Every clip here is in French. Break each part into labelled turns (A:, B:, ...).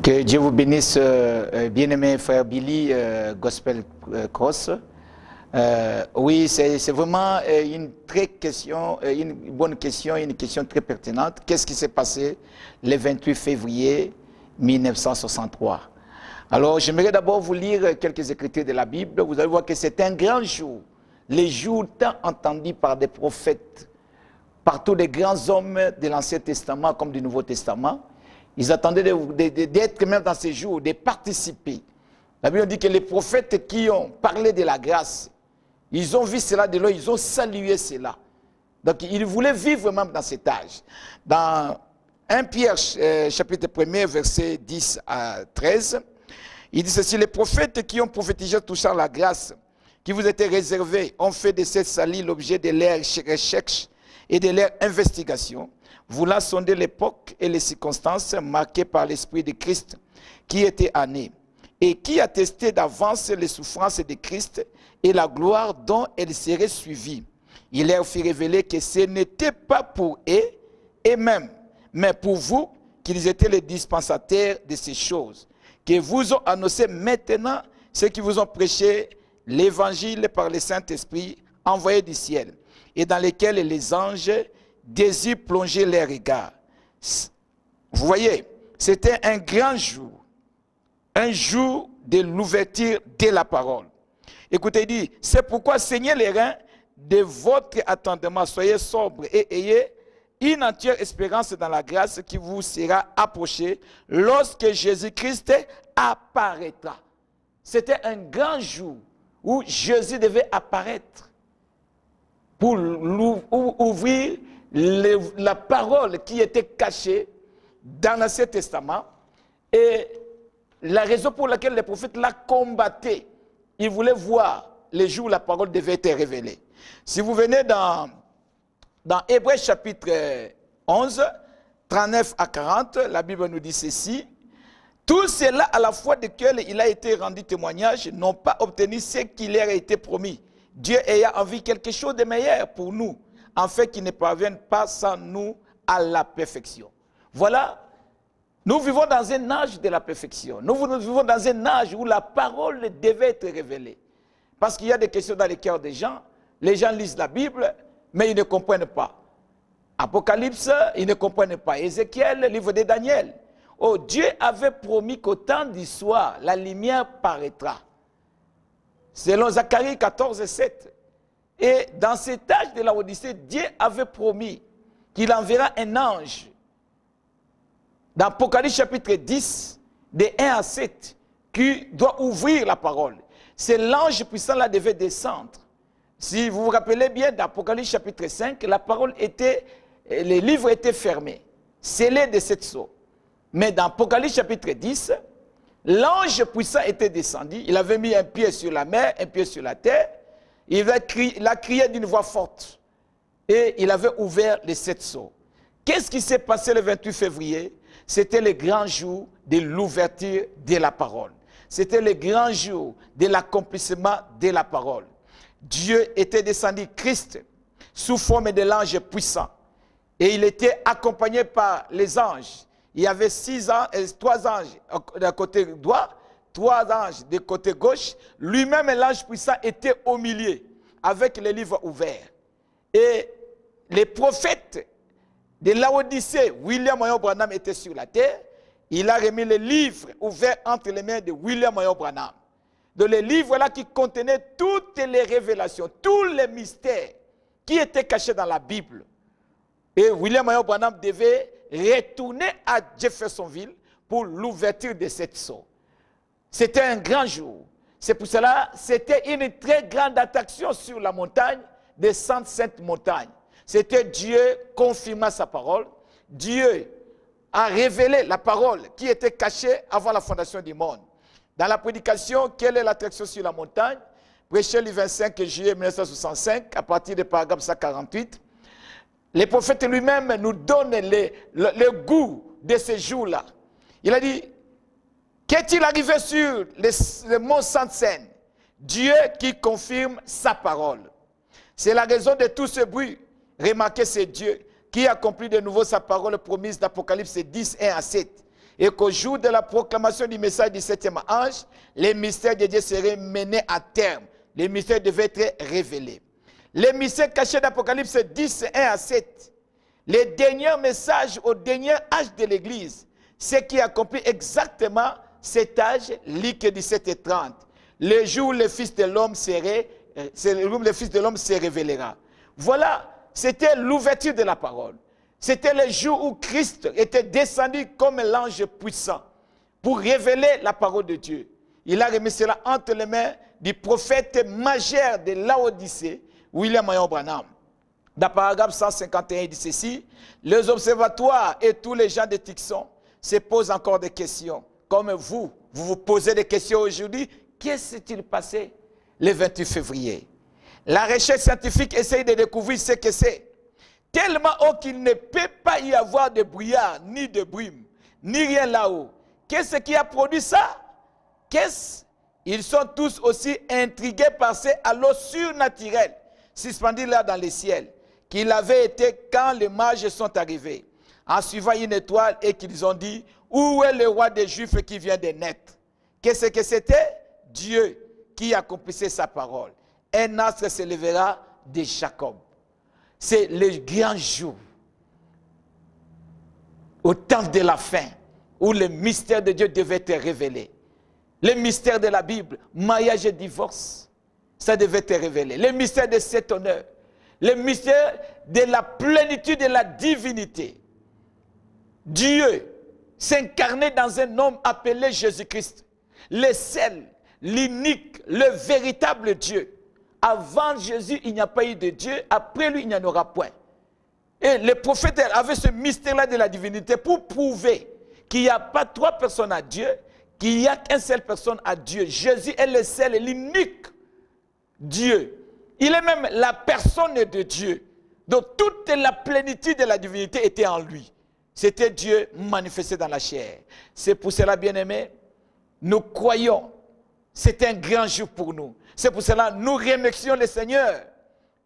A: Que Dieu vous bénisse, bien-aimé frère Billy, Gospel Cross. Oui, c'est vraiment une bonne question, une question très pertinente. Qu'est-ce qui s'est passé le 28 février 1963? Alors, j'aimerais d'abord vous lire quelques écritures de la Bible. Vous allez voir que c'est un grand jour, les jours tant entendus par des prophètes, par tous les grands hommes de l'Ancien Testament comme du Nouveau Testament. Ils attendaient d'être même dans ces jours, de participer. La Bible dit que les prophètes qui ont parlé de la grâce, ils ont vu cela de loin, ils ont salué cela. Donc, ils voulaient vivre même dans cet âge. Dans 1 Pierre, chapitre 1er, versets 10 à 13, il dit ceci: les prophètes qui ont prophétisé touchant la grâce qui vous était réservée ont fait de cette salie l'objet de leurs recherches et de leurs investigations, voulant sonder l'époque et les circonstances marquées par l'Esprit de Christ qui était en eux, et qui attestait d'avance les souffrances de Christ et la gloire dont elles seraient suivies. Il leur fit révéler que ce n'était pas pour eux-mêmes, mais pour vous qu'ils étaient les dispensataires de ces choses, que vous ont annoncé maintenant ceux qui vous ont prêché l'évangile par le Saint-Esprit envoyé du ciel, et dans lesquels les anges désirent plonger les regards. Vous voyez, c'était un grand jour, un jour de l'ouverture de la parole. Écoutez, il dit, c'est pourquoi saignez les reins de votre attendement, soyez sobres et ayez une entière espérance dans la grâce qui vous sera approchée lorsque Jésus-Christ apparaîtra. C'était un grand jour où Jésus devait apparaître pour ouvrir la parole qui était cachée dans l'Ancien Testament, et la raison pour laquelle les prophètes la combattaient, ils voulaient voir les jours où la parole devait être révélée. Si vous venez dans Hébreux chapitre 11, 39 à 40, la Bible nous dit ceci: tout cela à la fois desquels il a été rendu témoignage n'ont pas obtenu ce qui leur a été promis, Dieu ayant envie quelque chose de meilleur pour nous, en fait qu'ils ne parviennent pas sans nous à la perfection. Voilà, nous vivons dans un âge de la perfection. Nous vivons dans un âge où la parole devait être révélée. Parce qu'il y a des questions dans les cœurs des gens. Les gens lisent la Bible, mais ils ne comprennent pas. Apocalypse, ils ne comprennent pas. Ézéchiel, le livre de Daniel. Oh, Dieu avait promis qu'au temps du soir, la lumière paraîtra. Selon Zacharie 14, 7. Et dans cet âge de la Odyssée, Dieu avait promis qu'il enverra un ange. Dans Apocalypse chapitre 10, de 1 à 7, qui doit ouvrir la parole. C'est l'ange puissant là devait descendre. Si vous vous rappelez bien, dans Apocalypse chapitre 5, la parole était, les livres étaient fermés, scellés de 7 sceaux. Mais dans Apocalypse chapitre 10, l'ange puissant était descendu. Il avait mis un pied sur la mer, un pied sur la terre. Il a crié d'une voix forte. Et il avait ouvert les 7 sceaux. Qu'est-ce qui s'est passé le 28 février? C'était le grand jour de l'ouverture de la parole. C'était le grand jour de l'accomplissement de la parole. Dieu était descendu, Christ, sous forme de l'ange puissant. Et il était accompagné par les anges. Il y avait 3 anges du côté droit, 3 anges du côté gauche. Lui-même, l'ange puissant, était au milieu, avec les livres ouverts. Et les prophètes de l'Odyssée, William Marion Branham était sur la terre. Il a remis les livres ouverts entre les mains de William Marion Branham. Donc les livres-là qui contenaient toutes les révélations, tous les mystères qui étaient cachés dans la Bible. Et William Marion Branham devait retourner à Jeffersonville pour l'ouverture de cette sceau. C'était un grand jour. C'est pour cela, c'était une très grande attraction sur la montagne des Saintes Montagnes. C'était Dieu confirmant sa parole. Dieu a révélé la parole qui était cachée avant la fondation du monde. Dans la prédication, quelle est l'attraction sur la montagne? Prêché le 25 juillet 1965, à partir du paragraphe 148. Les prophètes lui-même nous donnent le goût de ces jours-là. Il a dit, qu'est-il arrivé sur le mont Sainte-Seine? Dieu qui confirme sa parole. C'est la raison de tout ce bruit. Remarquez, c'est Dieu qui accomplit de nouveau sa parole promise d'Apocalypse 10, 1 à 7. et qu'au jour de la proclamation du message du 7e ange, les mystères de Dieu seraient menés à terme. Les mystères devaient être révélés. Les mystères cachés d'Apocalypse 10, 1 à 7. Les derniers messages au dernier âge de l'Église. Ce qui accomplit exactement cet âge, Luc 17 et 30. Le jour où le Fils de l'homme se révélera. Voilà, c'était l'ouverture de la parole. C'était le jour où Christ était descendu comme l'ange puissant pour révéler la parole de Dieu. Il a remis cela entre les mains du prophète majeur de Laodicée, William Marion Branham. Dans paragraphe 151, il dit ceci: les observatoires et tous les gens de Tucson se posent encore des questions. Comme vous vous posez des questions aujourd'hui. Qu'est-ce qui s'est passé le 28 février? La recherche scientifique essaye de découvrir ce que c'est. Tellement haut qu'il ne peut pas y avoir de brouillard, ni de brume, ni rien là-haut. Qu'est-ce qui a produit ça? Ils sont tous aussi intrigués par ces halos surnaturels, suspendus là dans les ciels, qu'il avait été quand les mages sont arrivés, en suivant une étoile, et qu'ils ont dit: où est le roi des Juifs qui vient de naître? Qu'est-ce que c'était? Dieu qui accomplissait sa parole. Un astre se lèvera de Jacob. C'est le grand jour, au temps de la fin, où le mystère de Dieu devait être révélé. Le mystère de la Bible, mariage et divorce, ça devait être révélé. Le mystère de cet honneur, le mystère de la plénitude de la divinité. Dieu s'incarnait dans un homme appelé Jésus-Christ, le seul, l'unique, le véritable Dieu. Avant Jésus, il n'y a pas eu de Dieu. Après lui, il n'y en aura point. Et les prophètes avaient ce mystère-là de la divinité pour prouver qu'il n'y a pas trois personnes à Dieu, qu'il n'y a qu'une seule personne à Dieu. Jésus est le seul et l'unique Dieu. Il est même la personne de Dieu. Donc toute la plénitude de la divinité était en lui. C'était Dieu manifesté dans la chair. C'est pour cela, bien-aimés, nous croyons. C'est un grand jour pour nous. C'est pour cela que nous remercions le Seigneur.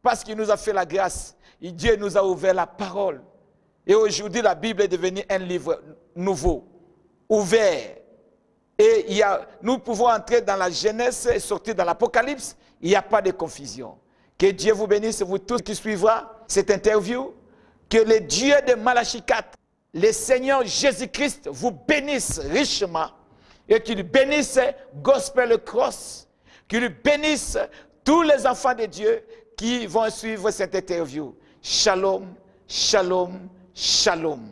A: Parce qu'il nous a fait la grâce. Et Dieu nous a ouvert la parole. Et aujourd'hui, la Bible est devenue un livre nouveau, ouvert. Et nous pouvons entrer dans la Genèse et sortir dans l'Apocalypse. Il n'y a pas de confusion. Que Dieu vous bénisse, vous tous qui suivra cette interview. Que le Dieu de Malachie 4, le Seigneur Jésus-Christ, vous bénisse richement. Et qu'il bénisse Gospel Cross. Qu'il bénisse tous les enfants de Dieu qui vont suivre cette interview. Shalom, shalom, shalom.